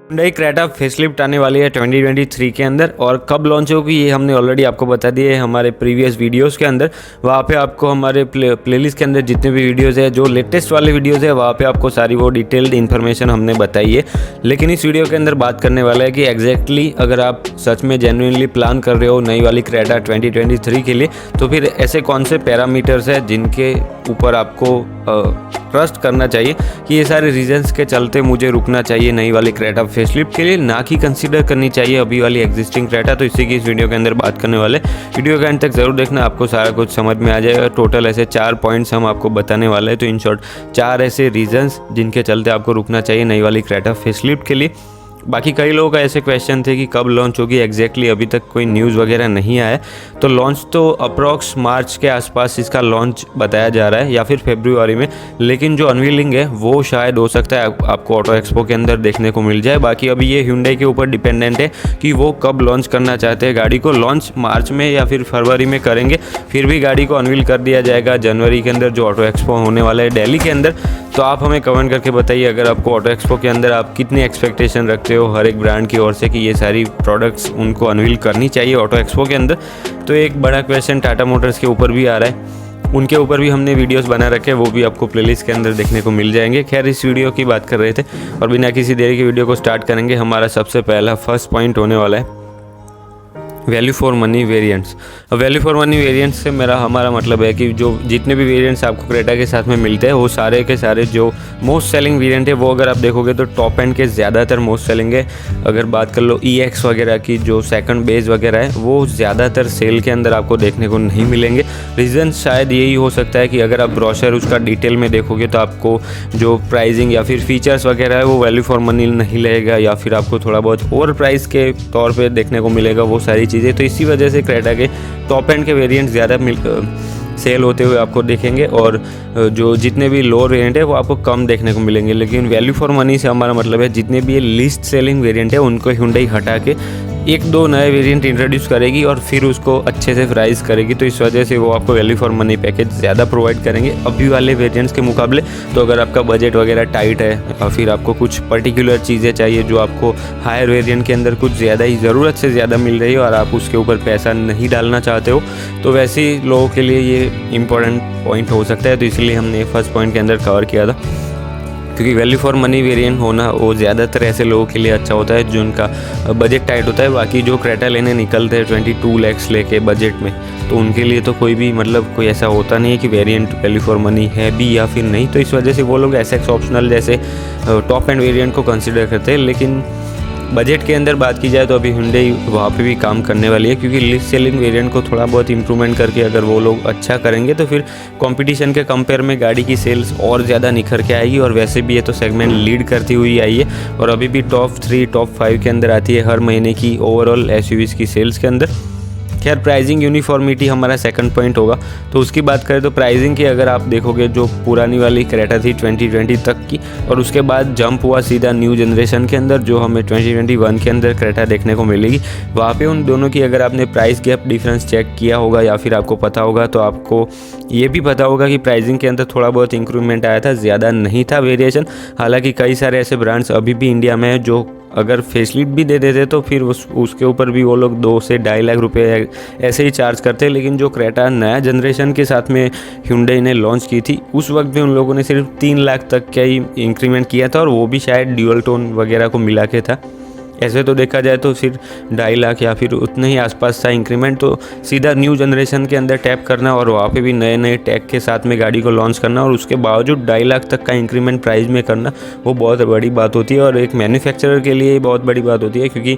Hyundai Creta facelift आने वाली है 2023 के अंदर, और कब लॉन्च होगी ये हमने ऑलरेडी आपको बता दिए है हमारे प्रीवियस वीडियोस के अंदर। वहाँ पे आपको हमारे प्लेलिस्ट के अंदर जितने भी वीडियोस है, जो लेटेस्ट वाले वीडियोस है, वहाँ पे आपको सारी वो डिटेल्ड इन्फॉर्मेशन हमने बताई है। लेकिन इस वीडियो के अंदर बात करने वाला है कि एग्जैक्टली अगर आप सच में जेन्युइनली प्लान कर रहे हो नई वाली क्रेटा 2023 के लिए, तो फिर ऐसे कौन से पैरामीटर्स है जिनके ऊपर आपको ट्रस्ट करना चाहिए कि ये सारे रीजंस के चलते मुझे रुकना चाहिए नई वाली क्रेटा फेसलिफ्ट के लिए, ना कि कंसीडर करनी चाहिए अभी वाली एग्जिस्टिंग क्रेटा। तो इसी की इस वीडियो के अंदर बात करने वाले। वीडियो के एंड तक जरूर देखना, आपको सारा कुछ समझ में आ जाएगा। टोटल ऐसे 4 पॉइंट्स हम आपको बताने वाले हैं। तो इन शॉर्ट 4 ऐसे रीजंस जिनके चलते आपको रुकना चाहिए नई वाली क्रेटा फेसलिफ्ट के लिए। बाकी कई लोगों का ऐसे क्वेश्चन थे कि कब लॉन्च होगी एग्जैक्टली, अभी तक कोई न्यूज़ वगैरह नहीं आया है। तो लॉन्च तो अप्रॉक्स मार्च के आसपास इसका लॉन्च बताया जा रहा है, या फिर फरवरी में। लेकिन जो अनवीलिंग है वो शायद हो सकता है आपको ऑटो एक्सपो के अंदर देखने को मिल जाए। बाकी अभी ये Hyundai के ऊपर डिपेंडेंट है कि वो कब लॉन्च करना चाहते हैं गाड़ी को। लॉन्च मार्च में या फिर फरवरी में करेंगे, फिर भी गाड़ी को अनवील कर दिया जाएगा जनवरी के अंदर, जो ऑटो एक्सपो होने वाला है दिल्ली के अंदर। तो आप हमें कमेंट करके बताइए अगर आपको ऑटो एक्सपो के अंदर आप कितनी एक्सपेक्टेशन रखते हो हर एक ब्रांड की ओर से कि ये सारी प्रोडक्ट्स उनको अनवील करनी चाहिए ऑटो एक्सपो के अंदर। तो एक बड़ा क्वेश्चन टाटा मोटर्स के ऊपर भी आ रहा है, उनके ऊपर भी हमने वीडियोस बना रखे हैं, वो भी आपको प्लेलिस्ट के अंदर देखने को मिल जाएंगे। खैर, इस वीडियो की बात कर रहे थे और बिना किसी देरी की वीडियो को स्टार्ट करेंगे। हमारा सबसे पहला फर्स्ट पॉइंट होने वाला है value for money variants. Value for money variants से हमारा मतलब है कि जो जितने भी वेरिएंट्स आपको क्रेटा के साथ में मिलते हैं, वो सारे के सारे जो मोस्ट सेलिंग वेरिएंट है, वो अगर आप देखोगे तो टॉप एंड के ज़्यादातर मोस्ट सेलिंग है। अगर बात कर लो EX वगैरह की, जो सेकंड बेस वगैरह है, वो ज़्यादातर सेल के अंदर आपको देखने को नहीं मिलेंगे। रीज़न शायद यही हो सकता है कि अगर आप ब्रोशर उसका डिटेल में देखोगे तो आपको जो प्राइसिंग या फिर फीचर्स वगैरह है वो वैल्यू फॉर मनी नहीं लगेगा, या फिर आपको थोड़ा बहुत ओवर प्राइस के तौर पर देखने को मिलेगा वो सारी चीज़ें। तो इसी वजह से क्रेटा के टॉप एंड के वेरिएंट ज़्यादा सेल होते हुए आपको देखेंगे, और जो जितने भी लोअर वेरिएंट है वो आपको कम देखने को मिलेंगे। लेकिन वैल्यू फॉर मनी से हमारा मतलब है जितने भी ये लिस्ट सेलिंग वेरिएंट है उनको Hyundai हटा के 1-2 नए वेरिएंट इंट्रोड्यूस करेगी और फिर उसको अच्छे से प्राइस करेगी। तो इस वजह से वो आपको वैल्यू फॉर मनी पैकेज ज़्यादा प्रोवाइड करेंगे अभी वाले वेरिएंट्स के मुकाबले। तो अगर आपका बजट वगैरह टाइट है और फिर आपको कुछ पर्टिकुलर चीज़ें चाहिए जो आपको हायर वेरिएंट के अंदर कुछ ज़्यादा ही ज़रूरत से ज़्यादा मिल रही है और आप उसके ऊपर पैसा नहीं डालना चाहते हो, तो वैसे लोगों के लिए ये इंपॉर्टेंट पॉइंट हो सकता है। तो इसलिए हमने फर्स्ट पॉइंट के अंदर कवर किया था, क्योंकि वैल्यू फॉर मनी वेरिएंट होना वो ज़्यादातर ऐसे लोगों के लिए अच्छा होता है जिनका बजट टाइट होता है। बाकी जो क्रेटा लेने निकलते हैं 22 लाख लेके बजट में, तो उनके लिए तो कोई भी मतलब कोई ऐसा होता नहीं है कि वेरिएंट वैल्यू फॉर मनी है भी या फिर नहीं। तो इस वजह से वो लोग SX ऑप्शनल जैसे टॉप एंड वेरिएंट को कंसिडर करते हैं। लेकिन बजट के अंदर बात की जाए तो अभी Hyundai वहाँ पे भी काम करने वाली है, क्योंकि लिस्ट सेलिंग वेरिएंट को थोड़ा बहुत इंप्रूवमेंट करके अगर वो लोग अच्छा करेंगे तो फिर कंपटीशन के कंपेयर में गाड़ी की सेल्स और ज़्यादा निखर के आएगी। और वैसे भी ये तो सेगमेंट लीड करती हुई आई है और अभी भी टॉप 3 टॉप 5 के अंदर आती है हर महीने की ओवरऑल SUVs की सेल्स के अंदर। खैर, प्राइसिंग यूनिफॉर्मिटी हमारा सेकंड पॉइंट होगा। तो उसकी बात करें तो प्राइसिंग की अगर आप देखोगे, जो पुरानी वाली क्रेटा थी 2020 तक की, और उसके बाद जंप हुआ सीधा न्यू जनरेशन के अंदर जो हमें 2021 के अंदर क्रेटा देखने को मिलेगी। वहाँ पे उन दोनों की अगर आपने प्राइस गैप डिफरेंस चेक किया होगा या फिर आपको पता होगा, तो आपको ये भी पता होगा कि प्राइसिंग के अंदर थोड़ा बहुत इंक्रीमेंट आया था, ज़्यादा नहीं था वेरिएशन। हालांकि कई सारे ऐसे ब्रांड्स अभी भी इंडिया में हैं जो अगर फेसलिफ्ट भी दे देते तो फिर उसके ऊपर भी वो लोग 2 से 2.5 लाख रुपए ऐसे ही चार्ज करते हैं। लेकिन जो क्रेटा नया जनरेशन के साथ में Hyundai ने लॉन्च की थी, उस वक्त भी उन लोगों ने सिर्फ 3 लाख तक का ही इंक्रीमेंट किया था, और वो भी शायद ड्यूअल टोन वगैरह को मिला के था। ऐसे तो देखा जाए तो सिर्फ 2.5 लाख या फिर उतने ही आसपास था इंक्रीमेंट। तो सीधा न्यू जनरेशन के अंदर टैप करना और वहाँ पे भी नए नए टैग के साथ में गाड़ी को लॉन्च करना, और उसके बावजूद 2.5 लाख तक का इंक्रीमेंट प्राइस में करना, वो बहुत बड़ी बात होती है और एक मैन्युफैक्चरर के लिए बहुत बड़ी बात होती है। क्योंकि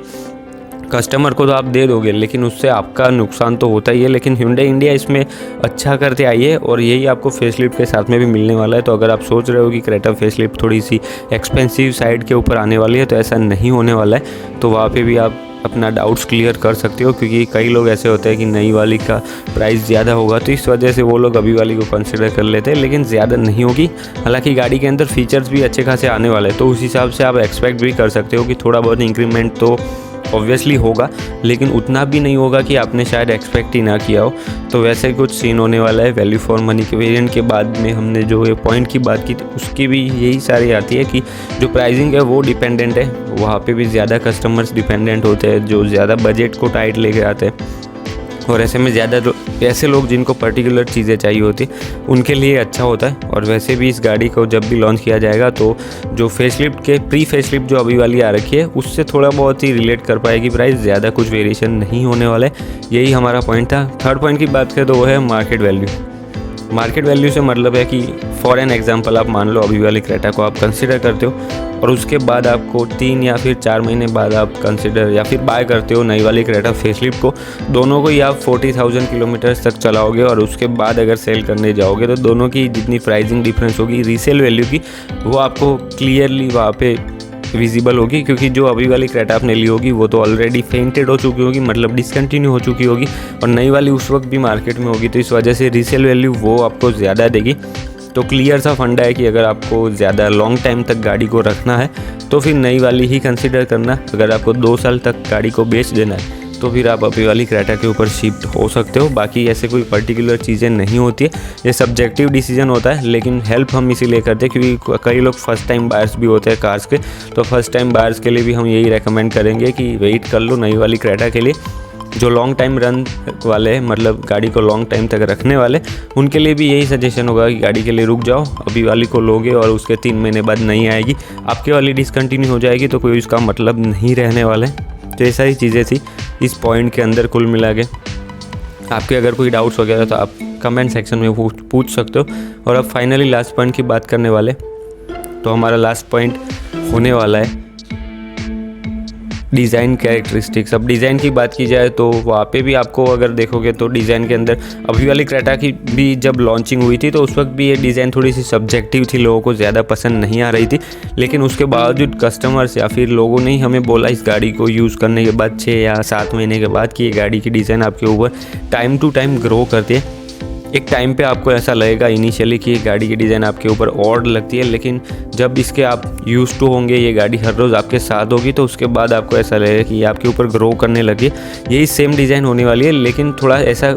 कस्टमर को तो आप दे दोगे लेकिन उससे आपका नुकसान तो होता ही है। लेकिन Hyundai इंडिया इसमें अच्छा करते आई है और यही आपको फेसलिफ्ट के साथ में भी मिलने वाला है। तो अगर आप सोच रहे हो कि क्रेटा फेसलिफ्ट थोड़ी सी एक्सपेंसिव साइड के ऊपर आने वाली है, तो ऐसा नहीं होने वाला है। तो वहाँ पे भी आप अपना डाउट्स क्लियर कर सकते हो, क्योंकि कई लोग ऐसे होते हैं कि नई वाली का प्राइस ज़्यादा होगा, तो इस वजह से वो लोग अभी वाली को कंसिडर कर लेते हैं, लेकिन ज़्यादा नहीं होगी। हालांकि गाड़ी के अंदर फीचर्स भी अच्छे खासे आने वाले हैं, तो उस हिसाब से आप एक्सपेक्ट भी कर सकते हो कि थोड़ा बहुत इंक्रीमेंट तो ऑब्वियसली होगा, लेकिन उतना भी नहीं होगा कि आपने शायद एक्सपेक्ट ही ना किया हो। तो वैसे कुछ सीन होने वाला है। वैल्यू फॉर मनी के वेरिएंट के बाद में हमने जो ये पॉइंट की बात की थी उसकी भी यही सारी आती है कि जो प्राइसिंग है वो डिपेंडेंट है, वहाँ पे भी ज़्यादा कस्टमर्स डिपेंडेंट होते हैं जो ज़्यादा बजट को टाइट लेके आते हैं, और ऐसे में ज़्यादा ऐसे लोग जिनको पर्टिकुलर चीज़ें चाहिए होती उनके लिए अच्छा होता है। और वैसे भी इस गाड़ी को जब भी लॉन्च किया जाएगा तो जो फेसलिफ्ट के प्री फेसलिफ्ट जो अभी वाली आ रखी है उससे थोड़ा बहुत ही रिलेट कर पाएगी प्राइस, ज़्यादा कुछ वेरिएशन नहीं होने वाला है। यही हमारा पॉइंट था। थर्ड पॉइंट की बात करें तो वो है मार्केट वैल्यू। मार्केट वैल्यू से मतलब है कि फॉर एन एग्जांपल आप मान लो अभी वाली क्रेटा को आप कंसिडर करते हो और उसके बाद आपको 3 या फिर 4 महीने बाद आप कंसिडर या फिर बाय करते हो नई वाली क्रेटा फेसलिफ्ट को, दोनों को ही आप 40,000 किलोमीटर्स तक चलाओगे और उसके बाद अगर सेल करने जाओगे तो दोनों की जितनी प्राइसिंग डिफरेंस होगी रीसेल वैल्यू की वो आपको क्लियरली वहाँ पे विजिबल होगी, क्योंकि जो अभी वाली क्रेटा आपने ली होगी वो तो ऑलरेडी फेंटेड हो चुकी होगी, मतलब डिसकंटिन्यू हो चुकी होगी, और नई वाली उस वक्त भी मार्केट में होगी, तो इस वजह से रीसेल वैल्यू वो आपको ज़्यादा देगी। तो क्लियर सा फंडा है कि अगर आपको ज़्यादा लॉन्ग टाइम तक गाड़ी को रखना है तो फिर नई वाली ही कंसिडर करना। अगर आपको 2 साल तक गाड़ी को बेच देना है तो फिर आप अभी वाली क्रेटा के ऊपर शिफ्ट हो सकते हो। बाकी ऐसे कोई पर्टिकुलर चीज़ें नहीं होती है, ये सब्जेक्टिव डिसीजन होता है, लेकिन हेल्प हम इसीलिए करते हैं क्योंकि कई लोग फर्स्ट टाइम बायर्स भी होते हैं कार्स के। तो फर्स्ट टाइम बायर्स के लिए भी हम यही रेकमेंड करेंगे कि वेट कर लो नई वाली क्रेटा के लिए। जो लॉन्ग टाइम रन वाले हैं, मतलब गाड़ी को लॉन्ग टाइम तक रखने वाले, उनके लिए भी यही सजेशन होगा कि गाड़ी के लिए रुक जाओ, अभी वाली को लोगे और उसके 3 महीने बाद नहीं आएगी, आपके वाली डिसकंटिन्यू हो जाएगी तो कोई उसका मतलब नहीं रहने वाला है। तो ये सारी चीज़ें थी इस पॉइंट के अंदर कुल मिला के। आपके अगर कोई डाउट्स वगैरह तो आप कमेंट सेक्शन में पूछ सकते हो। और अब फाइनली लास्ट पॉइंट की बात करने वाले, तो हमारा लास्ट पॉइंट होने वाला है डिज़ाइन कैरेक्टरिस्टिक्स। अब डिज़ाइन की बात की जाए तो वहाँ पे भी आपको अगर देखोगे तो डिज़ाइन के अंदर अभी वाली क्रेटा की भी जब लॉन्चिंग हुई थी तो उस वक्त भी ये डिज़ाइन थोड़ी सी सब्जेक्टिव थी, लोगों को ज़्यादा पसंद नहीं आ रही थी, लेकिन उसके बावजूद कस्टमर्स या फिर लोगों ने ही हमें बोला इस गाड़ी को यूज़ करने के बाद 6 या 7 महीने के बाद कि ये गाड़ी की डिज़ाइन आपके ऊपर टाइम टू टाइम ग्रो करती है। एक टाइम पे आपको ऐसा लगेगा इनिशियली कि ये गाड़ी की डिज़ाइन आपके ऊपर ऑड लगती है, लेकिन जब इसके आप यूज़ टू होंगे, ये गाड़ी हर रोज़ आपके साथ होगी, तो उसके बाद आपको ऐसा लगेगा कि ये आपके ऊपर ग्रो करने लगी। यही सेम डिज़ाइन होने वाली है, लेकिन थोड़ा ऐसा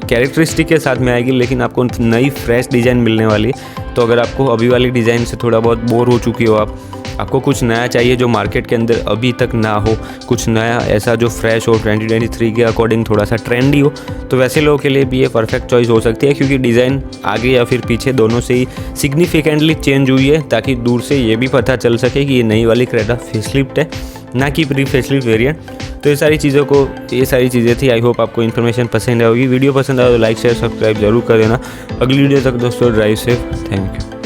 कैरेक्टरिस्टिक के साथ में आएगी, लेकिन आपको नई फ्रेश डिज़ाइन मिलने वाली है। तो अगर आपको अभी वाली डिज़ाइन से थोड़ा बहुत बोर हो चुकी हो, आपको कुछ नया चाहिए जो मार्केट के अंदर अभी तक ना हो, कुछ नया ऐसा जो फ्रेश हो, 2023 के अकॉर्डिंग थोड़ा सा ट्रेंडी हो, तो वैसे लोगों के लिए भी ये परफेक्ट चॉइस हो सकती है, क्योंकि डिज़ाइन आगे या फिर पीछे दोनों से ही सिग्निफिकेंटली चेंज हुई है, ताकि दूर से ये भी पता चल सके कि ये नई वाली क्रेटा फेसलिफ्ट है, ना कि प्री फेसलिफ्ट वेरिएंट। तो ये सारी चीज़ें थी। आई होप आपको इन्फॉर्मेशन पसंद आएगी। वीडियो पसंद आए तो लाइक शेयर सब्सक्राइब जरूर कर देना। अगली वीडियो तक दोस्तों ड्राइव सेफ। Thank you.